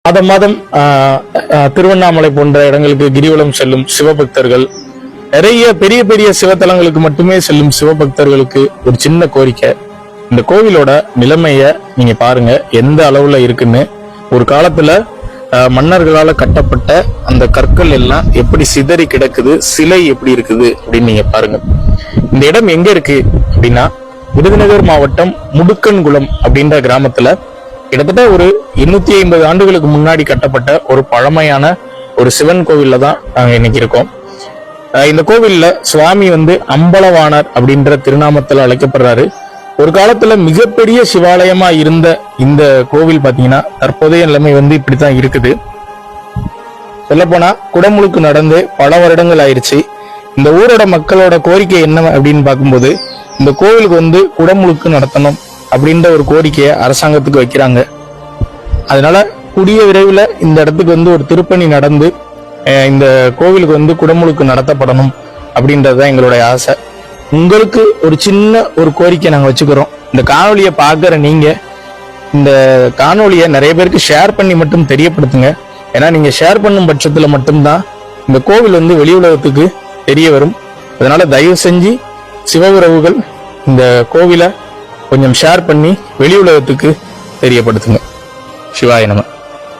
மாதம் மாதம் திருவண்ணாமலை போன்ற இடங்களுக்கு கிரிவலம் செல்லும் சிவபக்தர்கள், நிறைய பெரிய பெரிய சிவத்தலங்களுக்கு மட்டுமே செல்லும் சிவபக்தர்களுக்கு ஒரு சின்ன கோரிக்கை. இந்த கோவிலோட நிலைமைய நீங்க பாருங்க, எந்த அளவுல இருக்குன்னு. ஒரு காலத்துல மன்னர்களால கட்டப்பட்ட அந்த கற்கள் எல்லாம் எப்படி சிதறி கிடக்குது, சிலை எப்படி இருக்குது அப்படின்னு நீங்க பாருங்க. இந்த இடம் எங்க இருக்கு அப்படின்னா, விருதுநகர் மாவட்டம் முடுக்கன்குளம் அப்படின்ற கிராமத்துல கிட்டத்தட்ட ஒரு 850 ஆண்டுகளுக்கு முன்னாடி கட்டப்பட்ட ஒரு பழமையான ஒரு சிவன் கோவில்ல தான் நாங்க இன்னைக்கு இருக்கோம். இந்த கோவில்ல சுவாமி அம்பலவாணர் அப்படின்ற திருநாமத்துல அழைக்கப்படுறாரு. ஒரு காலத்துல மிகப்பெரிய சிவாலயமா இருந்த இந்த கோவில் பாத்தீங்கன்னா தற்போதைய நிலைமை இப்படித்தான் இருக்குது. சொல்ல போனா குடமுழுக்கு நடந்து பல வருடங்கள் ஆயிடுச்சு. இந்த ஊரோட மக்களோட கோரிக்கை என்ன அப்படின்னு பார்க்கும்போது, இந்த கோவிலுக்கு குடமுழுக்கு நடத்தணும் அப்படின்ற ஒரு கோரிக்கையை அரசாங்கத்துக்கு வைக்கிறாங்க. அதனால கூடிய விரைவில் இந்த இடத்துக்கு ஒரு திருப்பணி நடந்து இந்த கோவிலுக்கு குடமுழுக்கு நடத்தப்படணும் அப்படின்றதுதான் எங்களுடைய ஆசை. உங்களுக்கு ஒரு சின்ன ஒரு கோரிக்கை நாங்க வச்சுக்கிறோம். இந்த காணொலியை பார்க்கிற நீங்க இந்த காணொலியை நிறைய பேருக்கு ஷேர் பண்ணி மட்டும் தெரியப்படுத்துங்க. ஏன்னா நீங்க ஷேர் பண்ணும் பட்சத்துல மட்டும்தான் இந்த கோவில் வெளி உலகத்துக்கு தெரிய வரும். அதனால தயவு செஞ்சு சிவ உறவுகள் இந்த கோவிலை கொஞ்சம் ஷேர் பண்ணி வெளி உலகத்துக்கு தெரியப்படுத்துங்க. சிவாய நம.